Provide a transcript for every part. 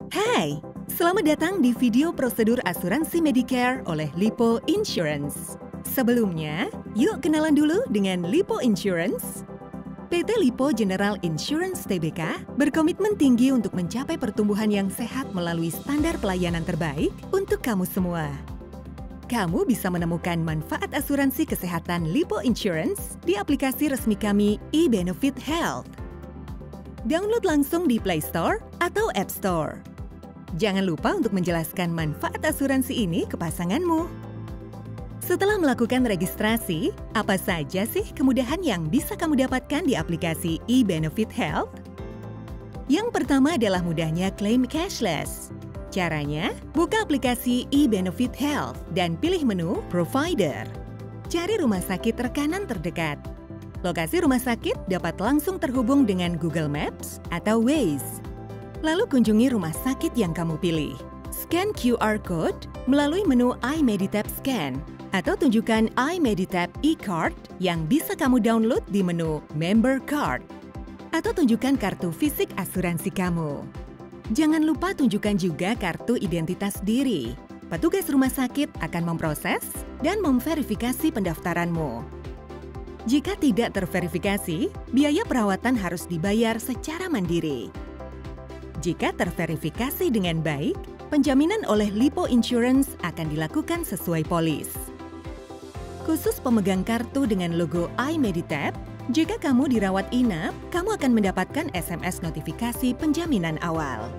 Hai, selamat datang di video prosedur asuransi Medicare oleh Lipo Insurance. Sebelumnya, yuk kenalan dulu dengan Lipo Insurance. PT Lipo General Insurance Tbk berkomitmen tinggi untuk mencapai pertumbuhan yang sehat melalui standar pelayanan terbaik untuk kamu semua. Kamu bisa menemukan manfaat asuransi kesehatan Lipo Insurance di aplikasi resmi kami eBenefit Health. Download langsung di Play Store atau App Store. Jangan lupa untuk menjelaskan manfaat asuransi ini ke pasanganmu. Setelah melakukan registrasi, apa saja sih kemudahan yang bisa kamu dapatkan di aplikasi eBenefit Health? Yang pertama adalah mudahnya klaim cashless. Caranya, buka aplikasi eBenefit Health dan pilih menu Provider. Cari rumah sakit rekanan terdekat. Lokasi rumah sakit dapat langsung terhubung dengan Google Maps atau Waze. Lalu kunjungi rumah sakit yang kamu pilih. Scan QR Code melalui menu iMeditap Scan atau tunjukkan iMeditap e-card yang bisa kamu download di menu Member Card. Atau tunjukkan kartu fisik asuransi kamu. Jangan lupa tunjukkan juga kartu identitas diri. Petugas rumah sakit akan memproses dan memverifikasi pendaftaranmu. Jika tidak terverifikasi, biaya perawatan harus dibayar secara mandiri. Jika terverifikasi dengan baik, penjaminan oleh Lipo Insurance akan dilakukan sesuai polis. Khusus pemegang kartu dengan logo iMeditap, jika kamu dirawat inap, kamu akan mendapatkan SMS notifikasi penjaminan awal.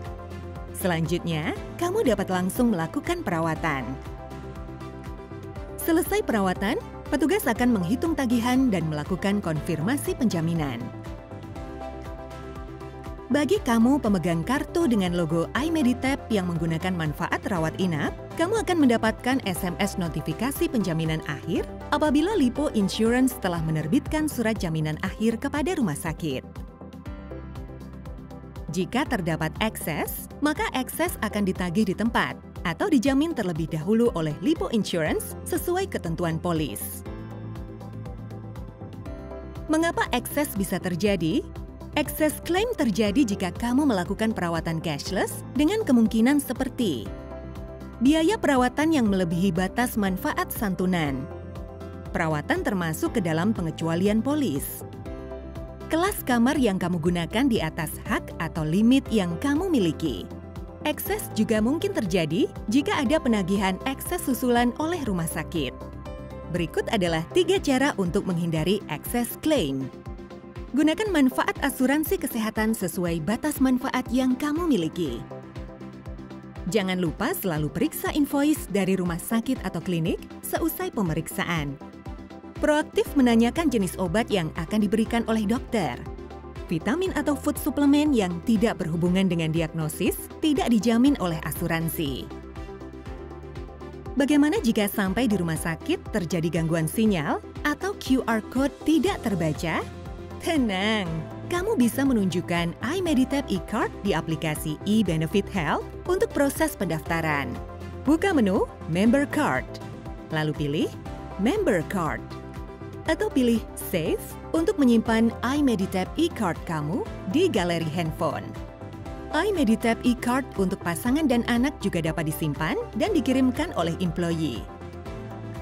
Selanjutnya, kamu dapat langsung melakukan perawatan. Selesai perawatan, petugas akan menghitung tagihan dan melakukan konfirmasi penjaminan. Bagi kamu pemegang kartu dengan logo iMeditap yang menggunakan manfaat rawat inap, kamu akan mendapatkan SMS notifikasi penjaminan akhir apabila Lipo Insurance telah menerbitkan surat jaminan akhir kepada rumah sakit. Jika terdapat ekses, maka ekses akan ditagih di tempat atau dijamin terlebih dahulu oleh Lipo Insurance sesuai ketentuan polis. Mengapa ekses bisa terjadi? Ekses klaim terjadi jika kamu melakukan perawatan cashless dengan kemungkinan seperti biaya perawatan yang melebihi batas manfaat santunan. Perawatan termasuk ke dalam pengecualian polis. Kelas kamar yang kamu gunakan di atas hak atau limit yang kamu miliki. Ekses juga mungkin terjadi jika ada penagihan ekses susulan oleh rumah sakit. Berikut adalah 3 cara untuk menghindari ekses klaim. Gunakan manfaat asuransi kesehatan sesuai batas manfaat yang kamu miliki. Jangan lupa selalu periksa invoice dari rumah sakit atau klinik seusai pemeriksaan. Proaktif menanyakan jenis obat yang akan diberikan oleh dokter. Vitamin atau food suplemen yang tidak berhubungan dengan diagnosis tidak dijamin oleh asuransi. Bagaimana jika sampai di rumah sakit terjadi gangguan sinyal atau QR Code tidak terbaca? Tenang, kamu bisa menunjukkan iMeditap e-card di aplikasi eBenefit Health untuk proses pendaftaran. Buka menu Member Card, lalu pilih Member Card. Atau pilih Save untuk menyimpan iMeditap e-card kamu di galeri handphone. iMeditap e-card untuk pasangan dan anak juga dapat disimpan dan dikirimkan oleh employee.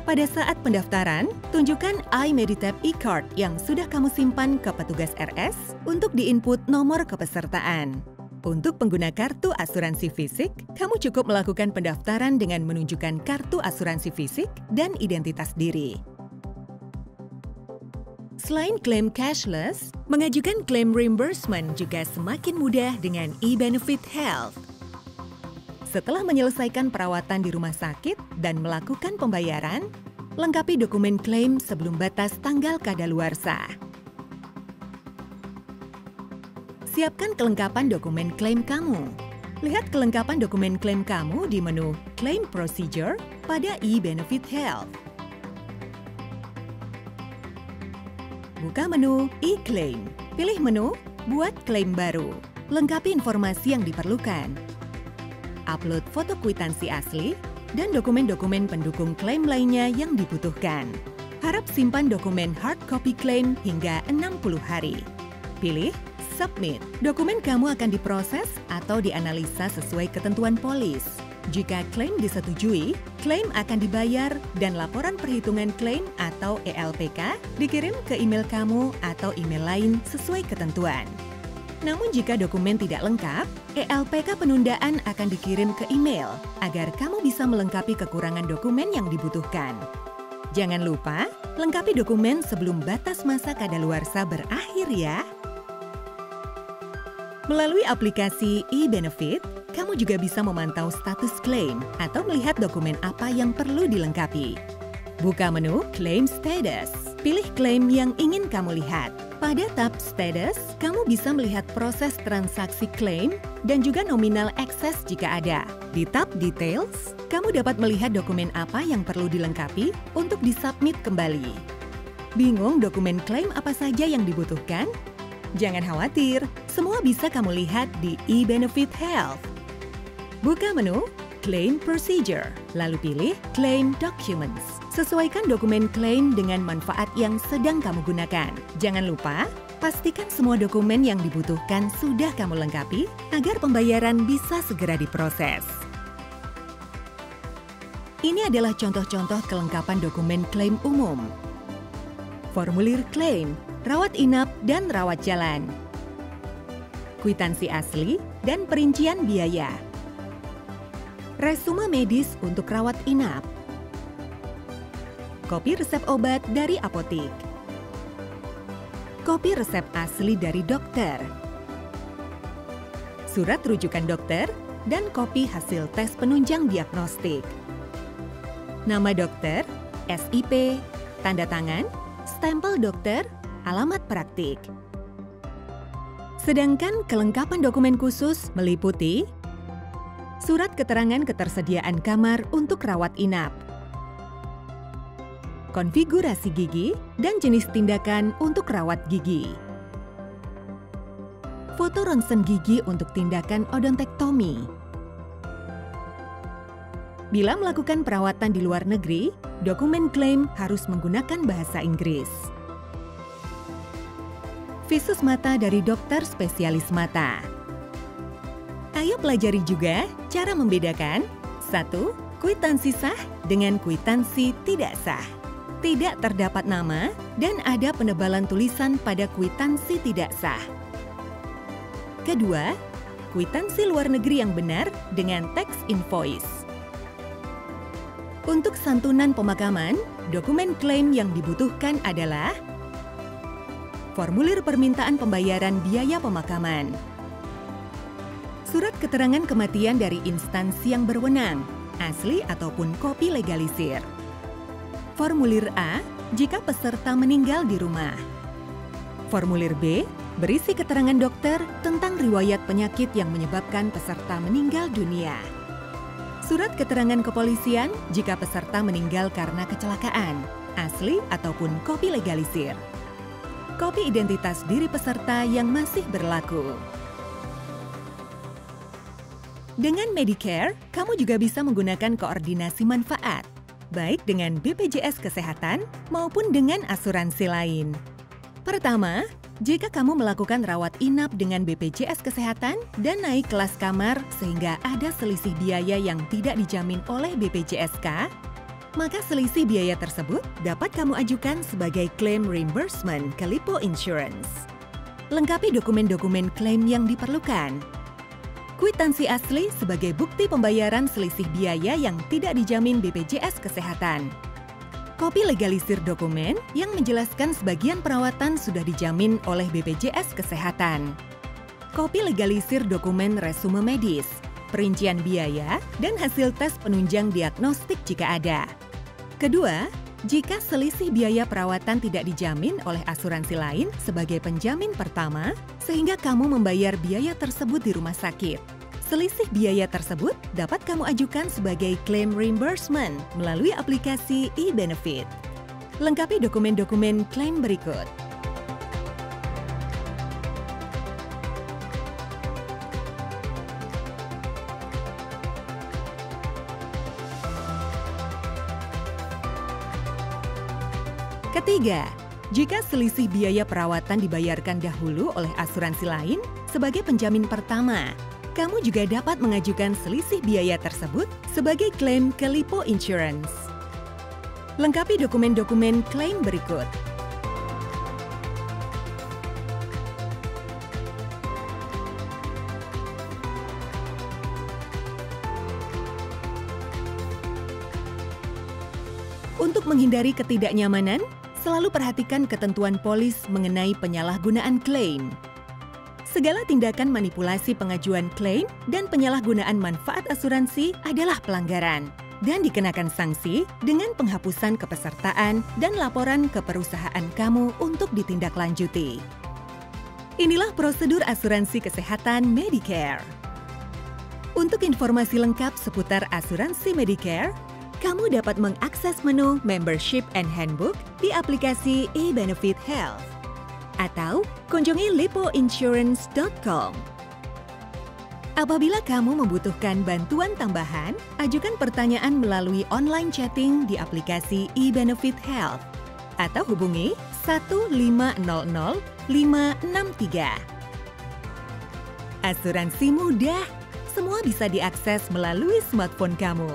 Pada saat pendaftaran, tunjukkan iMeditap e-card yang sudah kamu simpan ke petugas RS untuk diinput nomor kepesertaan. Untuk pengguna kartu asuransi fisik, kamu cukup melakukan pendaftaran dengan menunjukkan kartu asuransi fisik dan identitas diri. Selain klaim cashless, mengajukan klaim reimbursement juga semakin mudah dengan eBenefit Health. Setelah menyelesaikan perawatan di rumah sakit dan melakukan pembayaran, lengkapi dokumen klaim sebelum batas tanggal kadaluarsa. Siapkan kelengkapan dokumen klaim kamu. Lihat kelengkapan dokumen klaim kamu di menu Claim Procedure pada eBenefit Health. Buka menu e-claim. Pilih menu Buat klaim baru. Lengkapi informasi yang diperlukan. Upload foto kwitansi asli dan dokumen-dokumen pendukung klaim lainnya yang dibutuhkan. Harap simpan dokumen hard copy klaim hingga 60 hari. Pilih Submit. Dokumen kamu akan diproses atau dianalisa sesuai ketentuan polis. Jika klaim disetujui, klaim akan dibayar dan laporan perhitungan klaim atau ELPK dikirim ke email kamu atau email lain sesuai ketentuan. Namun jika dokumen tidak lengkap, ELPK penundaan akan dikirim ke email agar kamu bisa melengkapi kekurangan dokumen yang dibutuhkan. Jangan lupa, lengkapi dokumen sebelum batas masa kadaluarsa berakhir ya. Melalui aplikasi e-Benefit, kamu juga bisa memantau status klaim atau melihat dokumen apa yang perlu dilengkapi. Buka menu Claim Status. Pilih klaim yang ingin kamu lihat. Pada tab Status, kamu bisa melihat proses transaksi klaim dan juga nominal excess jika ada. Di tab Details, kamu dapat melihat dokumen apa yang perlu dilengkapi untuk disubmit kembali. Bingung dokumen klaim apa saja yang dibutuhkan? Jangan khawatir, semua bisa kamu lihat di e-Benefit Health. Buka menu Claim Procedure, lalu pilih Claim Documents. Sesuaikan dokumen klaim dengan manfaat yang sedang kamu gunakan. Jangan lupa, pastikan semua dokumen yang dibutuhkan sudah kamu lengkapi agar pembayaran bisa segera diproses. Ini adalah contoh-contoh kelengkapan dokumen klaim umum. Formulir klaim, rawat inap dan rawat jalan. Kwitansi asli dan perincian biaya. Resume medis untuk rawat inap. Kopi resep obat dari apotik. Kopi resep asli dari dokter. Surat rujukan dokter dan kopi hasil tes penunjang diagnostik. Nama dokter, SIP, tanda tangan, stempel dokter, alamat praktik. Sedangkan kelengkapan dokumen khusus meliputi surat keterangan ketersediaan kamar untuk rawat inap, konfigurasi gigi, dan jenis tindakan untuk rawat gigi. Foto ronsen gigi untuk tindakan odontektomi. Bila melakukan perawatan di luar negeri, dokumen klaim harus menggunakan bahasa Inggris. Visus mata dari dokter spesialis mata. Ayo pelajari juga cara membedakan 1. Kwitansi sah dengan kwitansi tidak sah. Tidak terdapat nama dan ada penebalan tulisan pada kwitansi tidak sah. Kedua, kwitansi luar negeri yang benar dengan teks invoice. Untuk santunan pemakaman, dokumen klaim yang dibutuhkan adalah formulir permintaan pembayaran biaya pemakaman, surat keterangan kematian dari instansi yang berwenang, asli ataupun kopi legalisir. Formulir A, jika peserta meninggal di rumah. Formulir B, berisi keterangan dokter tentang riwayat penyakit yang menyebabkan peserta meninggal dunia. Surat keterangan kepolisian jika peserta meninggal karena kecelakaan, asli ataupun kopi legalisir. Kopi identitas diri peserta yang masih berlaku. Dengan Medicare, kamu juga bisa menggunakan koordinasi manfaat, baik dengan BPJS Kesehatan maupun dengan asuransi lain. Pertama, jika kamu melakukan rawat inap dengan BPJS Kesehatan dan naik kelas kamar sehingga ada selisih biaya yang tidak dijamin oleh BPJSK, maka selisih biaya tersebut dapat kamu ajukan sebagai claim reimbursement ke Lipo Insurance. Lengkapi dokumen-dokumen klaim yang diperlukan. Kwitansi asli sebagai bukti pembayaran selisih biaya yang tidak dijamin BPJS Kesehatan. Kopi legalisir dokumen yang menjelaskan sebagian perawatan sudah dijamin oleh BPJS Kesehatan. Kopi legalisir dokumen resume medis, perincian biaya, dan hasil tes penunjang diagnostik jika ada. Kedua, jika selisih biaya perawatan tidak dijamin oleh asuransi lain sebagai penjamin pertama, sehingga kamu membayar biaya tersebut di rumah sakit. Selisih biaya tersebut dapat kamu ajukan sebagai claim reimbursement melalui aplikasi e-Benefit. Lengkapi dokumen-dokumen klaim berikut. Ketiga, Jika selisih biaya perawatan dibayarkan dahulu oleh asuransi lain sebagai penjamin pertama, kamu juga dapat mengajukan selisih biaya tersebut sebagai klaim ke Lipo Insurance. Lengkapi dokumen-dokumen klaim berikut. Untuk menghindari ketidaknyamanan, selalu perhatikan ketentuan polis mengenai penyalahgunaan klaim. Segala tindakan manipulasi pengajuan klaim dan penyalahgunaan manfaat asuransi adalah pelanggaran dan dikenakan sanksi dengan penghapusan kepesertaan dan laporan ke perusahaan kamu untuk ditindaklanjuti. Inilah prosedur asuransi kesehatan Medicare. Untuk informasi lengkap seputar asuransi Medicare, kamu dapat mengakses menu Membership and Handbook di aplikasi eBenefit Health atau kunjungi lipoinsurance.com. Apabila kamu membutuhkan bantuan tambahan, ajukan pertanyaan melalui online chatting di aplikasi eBenefit Health atau hubungi 1500 563. Asuransi mudah, semua bisa diakses melalui smartphone kamu.